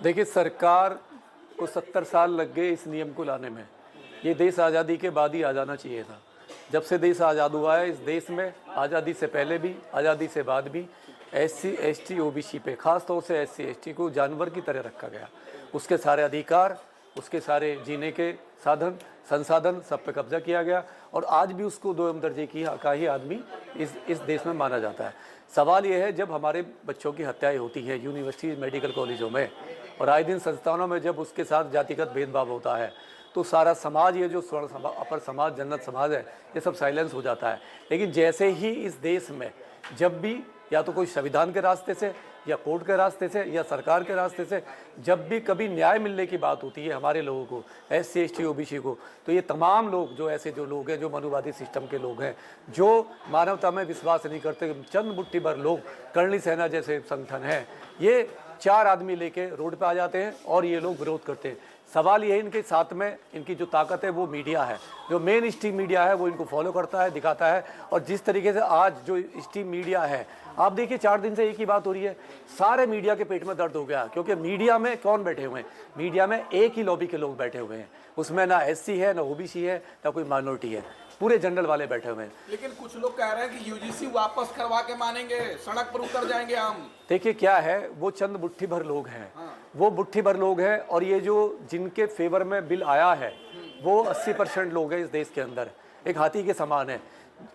देखिए, सरकार को 70 साल लग गए इस नियम को लाने में। ये देश आज़ादी के बाद ही आ जाना चाहिए था। जब से देश आज़ाद हुआ है, इस देश में आज़ादी से पहले भी, आज़ादी से बाद भी SC, ST, OBC पे, ख़ास तौर से SC, ST को जानवर की तरह रखा गया। उसके सारे अधिकार, उसके सारे जीने के साधन, संसाधन सब पे कब्जा किया गया और आज भी उसको दोयम दर्जे का ही आदमी इस देश में माना जाता है। सवाल ये है, जब हमारे बच्चों की हत्याएं होती हैं यूनिवर्सिटी, मेडिकल कॉलेजों में और आए दिन संस्थानों में, जब उसके साथ जातिगत भेदभाव होता है तो सारा समाज, ये जो स्वर्ण समाज, अपर समाज, जन्नत समाज है, ये सब साइलेंस हो जाता है। लेकिन जैसे ही इस देश में जब भी या तो कोई संविधान के रास्ते से या कोर्ट के रास्ते से या सरकार के रास्ते से जब भी कभी न्याय मिलने की बात होती है हमारे लोगों को, SC, ST, OBC को, तो ये तमाम लोग जो ऐसे जो लोग हैं, जो मनुवादी सिस्टम के लोग हैं, जो मानवता में विश्वास नहीं करते, चंद मुट्ठी भर लोग, करणी सेना जैसे संगठन हैं, ये 4 आदमी लेके रोड पे आ जाते हैं और ये लोग विरोध करते हैं। सवाल ये है, इनके साथ में इनकी जो ताकत है वो मीडिया है, जो मेन स्ट्रीम मीडिया है वो इनको फॉलो करता है, दिखाता है। और जिस तरीके से आज जो स्ट्रीम मीडिया है, आप देखिए 4 दिन से एक ही बात हो रही है, सारे मीडिया के पेट में दर्द हो गया, क्योंकि मीडिया में कौन बैठे हुए हैं? मीडिया में एक ही लॉबी के लोग बैठे हुए हैं। उसमें ना SC है, ना OBC है, ना कोई माइनॉरिटी है, पूरे जनरल वाले बैठे हुए हैं। लेकिन कुछ लोग कह रहे हैं कि UGC वापस करवा के मानेंगे, सड़क पर उतर जाएंगे हम। देखिए क्या है, वो चंद मुट्ठी भर लोग हैं, वो मुट्ठी भर लोग हैं। और ये जो जिनके फेवर में बिल आया है वो 80% लोग हैं इस देश के अंदर, एक हाथी के समान है।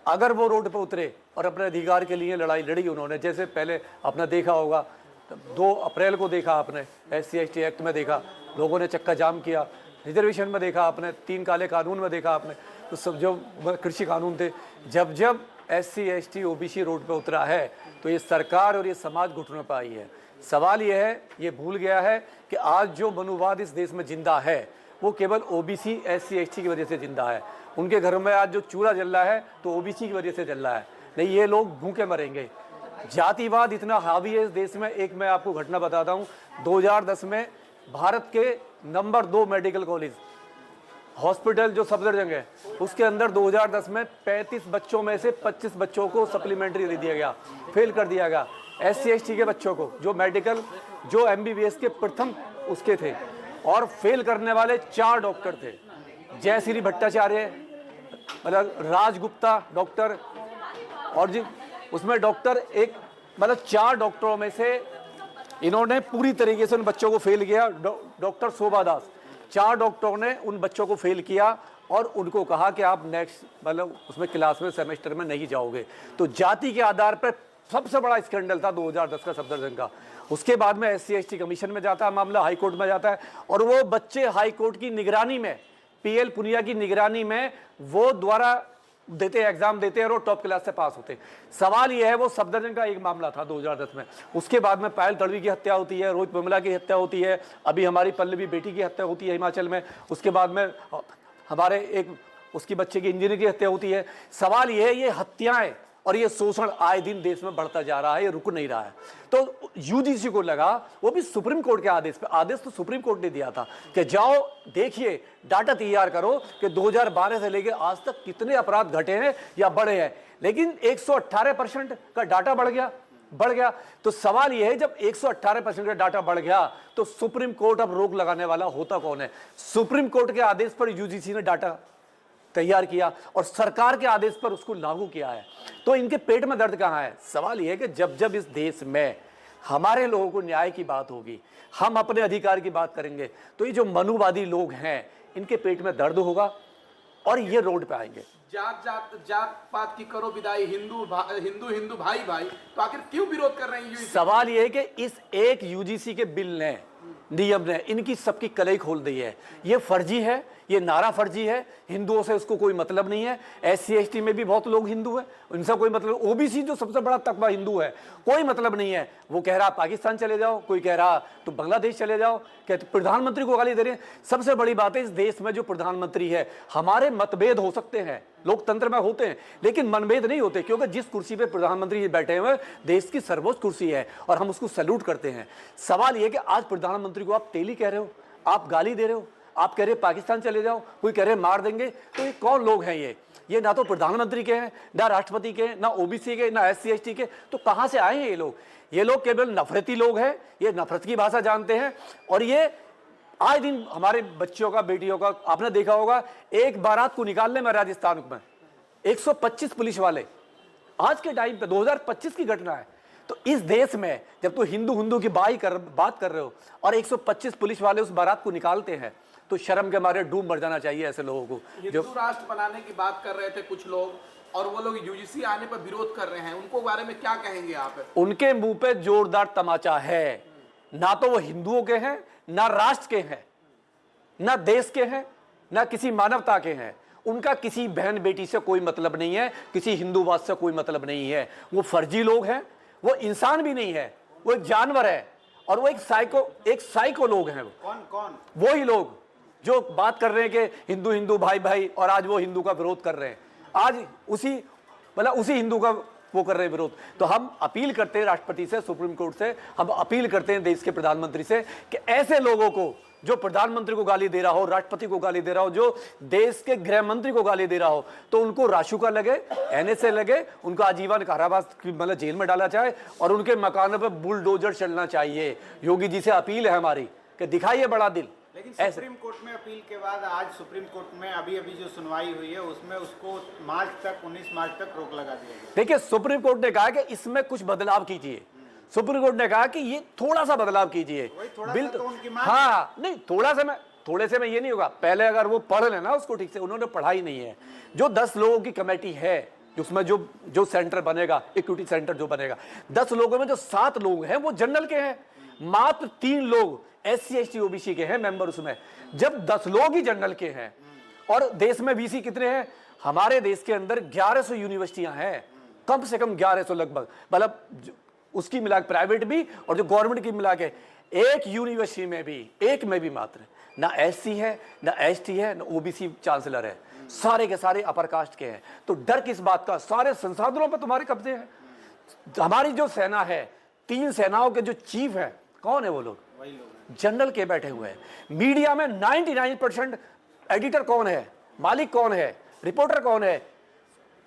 अगर वो रोड पर उतरे और अपने अधिकार के लिए लड़ाई लड़ी उन्होंने, जैसे पहले आपने देखा होगा 2 अप्रैल को देखा आपने, SC, ST एक्ट में देखा, लोगों ने चक्का जाम किया, रिजर्वेशन में देखा आपने, 3 काले कानून में देखा आपने, तो सब जो कृषि कानून थे, जब जब SC, ST, OBC रोड पे उतरा है तो ये सरकार और ये समाज घुटनों पर आई है। सवाल ये है, ये भूल गया है कि आज जो मनुवाद इस देश में जिंदा है वो केवल OBC, SC, ST की वजह से जिंदा है। उनके घरों में आज जो चूल्हा जल रहा है तो OBC की वजह से जल रहा है, नहीं ये लोग भूखे मरेंगे। जातिवाद इतना हावी है इस देश में। एक मैं आपको घटना बताता हूँ, 2010 में भारत के नंबर 2 मेडिकल कॉलेज हॉस्पिटल जो सफदरजंग है, उसके अंदर 2010 में 35 बच्चों में से 25 बच्चों को सप्लीमेंट्री दे दिया गया, फेल कर दिया गया। SC, ST के बच्चों को, जो मेडिकल, जो MBBS के प्रथम उसके थे, और फेल करने वाले 4 डॉक्टर थे, जयश्री भट्टाचार्य, मतलब राजगुप्ता डॉक्टर, और जी उसमें डॉक्टर एक, मतलब 4 डॉक्टरों में से इन्होंने पूरी तरीके से उन बच्चों को फेल किया। डॉक्टर शोभा दास, 4 डॉक्टरों ने उन बच्चों को फेल किया और उनको कहा कि आप नेक्स्ट, मतलब उसमें क्लास में, सेमेस्टर में नहीं जाओगे। तो जाति के आधार पर सबसे बड़ा स्कैंडल था 2010 का सफदरजंग का। उसके बाद में SC, ST कमीशन में जाता है मामला, हाई कोर्ट में जाता है, और वो बच्चे हाई कोर्ट की निगरानी में, PL पुनिया की निगरानी में वो द्वारा देते, एग्जाम देते हैं और टॉप क्लास से पास होते हैं। सवाल यह है, वो सफदरजंग का एक मामला था 2010 में। उसके बाद में पायल तड़वी की हत्या होती है, रोहित विमला की हत्या होती है, अभी हमारी पल्लवी बेटी की हत्या होती है हिमाचल में, उसके बाद में हमारे एक उसकी बच्चे की इंजीनियर की हत्या होती है। सवाल यह है, ये हत्याएं और ये शोषण आए दिन देश में बढ़ता जा रहा है, ये रुक नहीं रहा है। तो UGC को लगा, वो भी सुप्रीम कोर्ट के आदेश पे, आदेश तो सुप्रीम कोर्ट ने दिया था कि जाओ देखिए, डाटा तैयार करो कि 2012 से लेकर आज तक कितने अपराध घटे हैं या बढ़े हैं। लेकिन 118% का डाटा बढ़ गया। तो सवाल यह है, जब 118% का डाटा बढ़ गया तो सुप्रीम कोर्ट अब रोक लगाने वाला होता कौन है? सुप्रीम कोर्ट के आदेश पर UGC ने डाटा तैयार किया और सरकार के आदेश पर उसको लागू किया है। तो इनके पेट में दर्द कहां है? सवाल यह है कि जब जब इस देश में हमारे लोगों को न्याय की बात होगी, हम अपने अधिकार की बात करेंगे, तो ये जो मनुवादी लोग हैं इनके पेट में दर्द होगा और ये रोड पे आएंगे। जात पात की करो विदाई, हिंदू भाई भाई, तो आखिर क्यों विरोध कर रहे हैं UGC? सवाल यह है कि इस एक UGC के बिल ने, नियम ने इनकी सबकी कलई खोल दी है। ये फर्जी है, ये नारा फर्जी है, हिंदुओं से उसको कोई मतलब नहीं है। SC, ST में भी बहुत लोग हिंदू हैं, उनसे कोई मतलब। OBC जो सबसे बड़ा तबका हिंदू है, कोई मतलब नहीं है। वो कह रहा पाकिस्तान चले जाओ, कोई कह रहा तो बांग्लादेश चले जाओ, कहते प्रधानमंत्री को गाली दे रहे हैं। सबसे बड़ी बात है, इस देश में जो प्रधानमंत्री है, हमारे मतभेद हो सकते हैं, लोकतंत्र में होते हैं, लेकिन मनभेद नहीं होते, क्योंकि जिस कुर्सी पे प्रधानमंत्री बैठे हुए देश की सर्वोच्च कुर्सी है और हम उसको सैल्यूट करते हैं। सवाल यह कि आज प्रधानमंत्री को आप तेली कह रहे हो, आप गाली दे रहे हो, आप कह रहे पाकिस्तान चले जाओ, कोई कह रहे मार देंगे, तो ये कौन लोग हैं? ये ये ना तो प्रधानमंत्री के हैं, ना राष्ट्रपति के, ना ओबीसी के, ना एससी एसटी के, तो कहां से आए हैं ये लोग? ये लोग केवल नफरती लोग हैं, ये नफरत की भाषा जानते हैं। और ये आए दिन हमारे बच्चों का, बेटियों का, आपने देखा होगा, एक बारात को निकालने में राजस्थान में 125 पुलिस वाले, आज के टाइम पे 2025 की घटना है। तो इस देश में जब तो हिंदू हिंदू की बात कर रहे हो और 125 पुलिस वाले उस बारात को निकालते हैं, तो शर्म के मारे डूब मर जाना चाहिए ऐसे लोगों को। हिंदू राष्ट्र बनाने की बात कर रहे थे कुछ लोग, और वो लोग यूजीसी आने पर विरोध कर रहे हैं, उनको बारे में क्या कहेंगे आप? उनके मुंह पे जोरदार तमाचा है। ना तो वो हिंदुओं के हैं, ना राष्ट्र के हैं, ना देश के हैं, ना किसी मानवता के हैं। उनका किसी बहन बेटी से कोई मतलब नहीं है, किसी हिंदूवाद से कोई मतलब नहीं है। वो फर्जी लोग हैं, वो इंसान भी नहीं है, वो एक जानवर है, और वो एक साइको लोग हैं। कौन? वो ही लोग जो बात कर रहे हैं कि हिंदू हिंदू भाई भाई, और आज वो हिंदू का विरोध कर रहे हैं, आज उसी हिंदू का वो कर रहे हैं विरोध। तो हम अपील करते हैं राष्ट्रपति से, सुप्रीम कोर्ट से, हम अपील करते हैं देश के प्रधानमंत्री से कि ऐसे लोगों को, जो प्रधानमंत्री को गाली दे रहा हो, राष्ट्रपति को गाली दे रहा हो, जो देश के गृह मंत्री को गाली दे रहा हो, तो उनको राशुका लगे, एनएसए लगे, उनको आजीवन कारावास जेल में डाला जाए, और उनके मकानों पर बुलडोजर चलना चाहिए। योगी जी से अपील है हमारी कि दिखाइए बड़ा दिल। लेकिन सुप्रीम कोर्ट में अपील के बाद आज सुप्रीम कोर्ट में अभी जो सुनवाई हुई है उसमें उसको 19 मार्च तक रोक लगा दिया गया। देखिए, सुप्रीम कोर्ट ने कहा कि इसमें कुछ बदलाव कीजिए। सुप्रीम कोर्ट ने कहा कि ये थोड़ा सा बदलाव कीजिए। बिल तो उनकी मांग हाँ, नहीं, थोड़े से में ये नहीं होगा। पहले अगर वो पढ़ लेना उसको ठीक से, उन्होंने पढ़ाई नहीं है। जो 10 लोगों की कमेटी है, उसमें जो सेंटर बनेगा, इक्विटी सेंटर जो बनेगा, 10 लोगों में जो 7 लोग हैं वो जनरल के हैं, मात्र 3 लोग एससी एसटी ओबीसी के हैं मेंबर उसमें। जब 10 लोग ही जनरल के हैं, और देश में बीसी कितने हैं? हमारे देश के अंदर 1100 यूनिवर्सिटियां हैं, कम से कम 1100 लगभग, मतलब उसकी मिला प्राइवेट भी और जो गवर्नमेंट की मिला के, एक यूनिवर्सिटी में भी, एक में भी मात्र ना एससी है, ना एसटी है, ना ओबीसी चांसलर है, सारे के सारे अपर कास्ट के हैं। तो डर किस बात का? सारे संसाधनों पर तुम्हारे कब्जे हैं। हमारी जो सेना है, 3 सेनाओं के जो चीफ हैं, कौन है वो लोग? वही लोग जनरल के बैठे हुए हैं। मीडिया में 99% एडिटर कौन है, मालिक कौन है, रिपोर्टर कौन है?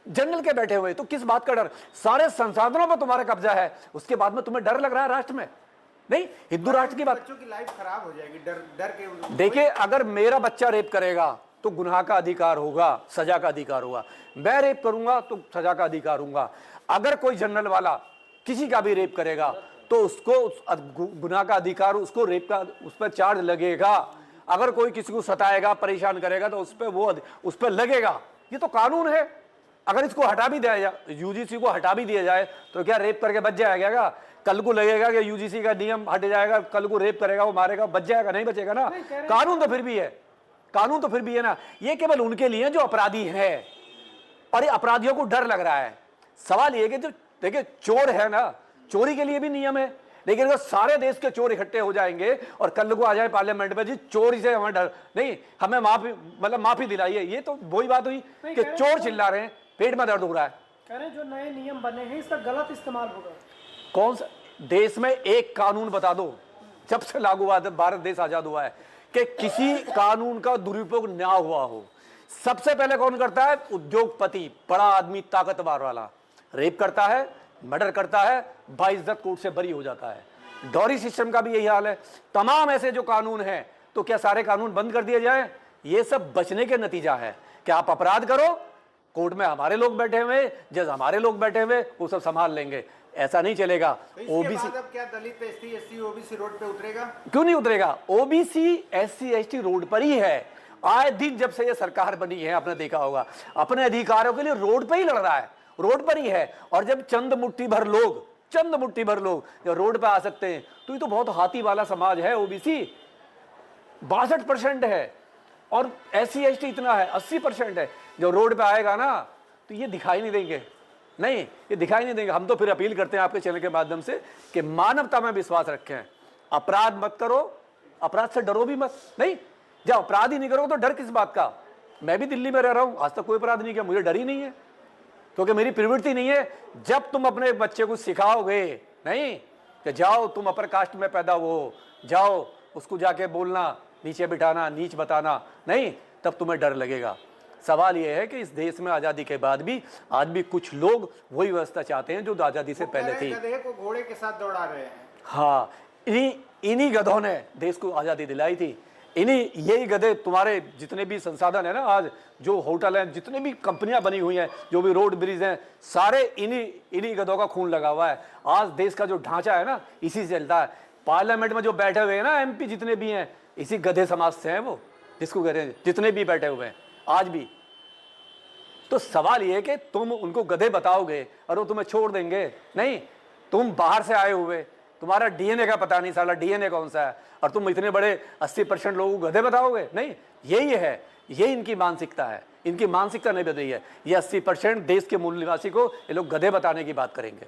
जनरल के बैठे हुए। तो किस बात का डर? सारे संसाधनों पर तुम्हारा कब्जा है, उसके बाद में तुम्हें डर लग रहा है राष्ट्र में? नहीं, हिंदू राष्ट्र की बात। बच्चों की लाइफ खराब हो जाएगी डर के। देखिए, अगर मेरा बच्चा रेप करेगा तो गुनाह का अधिकार होगा, सजा का अधिकार होगा। मैं रेप करूंगा तो सजा का अधिकार होगा। अगर कोई जनरल वाला किसी का भी रेप करेगा तो उसको गुनाह का अधिकार, उसको रेप का, उस पर चार्ज लगेगा। अगर कोई किसी को सताएगा, परेशान करेगा, तो उस पर लगेगा। ये तो कानून है। अगर इसको हटा भी दिया जाए, यूजीसी को हटा भी दिया जाए, तो क्या रेप करके बच जाएगा क्या? कल को लगेगा कि यूजीसी का नियम हट जाएगा, कल को रेप करेगा, वो मारेगा, बच जाएगा? नहीं बचेगा ना। कानून तो फिर भी है, कानून तो फिर भी है ना। ये केवल उनके लिए जो अपराधी हैं, और ये अपराधियों को डर लग रहा है। सवाल ये कि जो देखिए चोर है ना, चोरी के लिए भी नियम है, लेकिन अगर सारे देश के चोर इकट्ठे हो जाएंगे और कल को आ जाए पार्लियामेंट में, जी चोरी से हमें डर नहीं, हमें माफी दिलाइए, ये तो वही बात हुई कि चोर चिल्ला रहे हैं, पेट में दर्द हो रहा है। कह रहे जो नए नियम बने हैं इसका गलत इस्तेमाल होगा। कौन सा देश में एक कानून बता दो, जब से लागू हुआ भारत देश आजाद हुआ है, कि किसी कानून का दुरुपयोग ना हुआ हो? सबसे पहले कौन करता है? उद्योगपति, बड़ा आदमी, ताकतवर वाला रेप करता है, मर्डर करता है, बाइज्जत कोर्ट से बरी हो जाता है। डॉरी सिस्टम का भी यही हाल है। तमाम ऐसे जो कानून हैं, तो क्या सारे कानून बंद कर दिए जाए? ये सब बचने के नतीजा है कि आप अपराध करो, कोर्ट में हमारे लोग बैठे हुए, जज हमारे लोग बैठे हुए, वो सब संभाल लेंगे। ऐसा नहीं चलेगा। तो ओबीसी, अब क्या दलित एससी एसटी ओबीसी रोड पे उतरेगा? क्यों नहीं उतरेगा? ओबीसी एससी एसटी रोड पर ही है। आए दिन जब से ये सरकार बनी है, आपने देखा होगा, अपने अधिकारों के लिए रोड पर ही लड़ रहा है, रोड पर ही है। और जब चंद मुट्ठी भर लोग जब रोड पे आ सकते हैं, तो ये तो बहुत हाथी वाला समाज है। ओबीसी 62% है, और एससी एसटी इतना है 80% है। जब रोड पे आएगा ना, तो ये दिखाई नहीं देंगे, नहीं, ये दिखाई नहीं देंगे। हम तो फिर अपील करते हैं आपके चैनल के माध्यम से कि मानवता में विश्वास रखें, अपराध मत करो, अपराध से डरो भी मत। नहीं, जब अपराध ही नहीं करोगे तो डर किस बात का? मैं भी दिल्ली में रह रहा हूं, आज तक कोई अपराध नहीं किया, मुझे डर ही नहीं है, क्योंकि मेरी प्रवृत्ति नहीं है। जब तुम अपने बच्चे को सिखाओगे नहीं कि जाओ तुम अपर कास्ट में पैदा हो, जाओ उसको जाके बोलना, नीचे बिठाना, नीच बताना नहीं, तब तुम्हें डर लगेगा। सवाल ये है कि इस देश में आज़ादी के बाद भी आज भी कुछ लोग वही व्यवस्था चाहते हैं जो आज़ादी से पहले थी। गधे को घोड़े के साथ दौड़ा रहे हैं। हाँ, इन्हीं गधों ने देश को आज़ादी दिलाई थी। यही गधे तुम्हारे जितने भी संसाधन है ना, आज जो होटल हैं, जितने भी कंपनियां बनी हुई हैं, जो भी रोड ब्रिज हैं, सारे इन्हीं गधों का खून लगा हुआ है। आज देश का जो ढांचा है ना, इसी से चलता है। पार्लियामेंट में जो बैठे हुए हैं ना एमपी जितने भी हैं, इसी गधे समाज से हैं वो, जिसको कह रहे हैं, जितने भी बैठे हुए हैं आज भी। तो सवाल ये है कि तुम उनको गधे बताओगे और वो तुम्हें छोड़ देंगे? नहीं, तुम बाहर से आए हुए, तुम्हारा डीएनए का पता नहीं, साला डीएनए कौन सा है, और तुम इतने बड़े 80% लोगों को गधे बताओगे? नहीं, यही है, यही इनकी मानसिकता है। इनकी मानसिकता नहीं बदली है। ये 80% देश के मूल निवासी को ये लोग गधे बताने की बात करेंगे।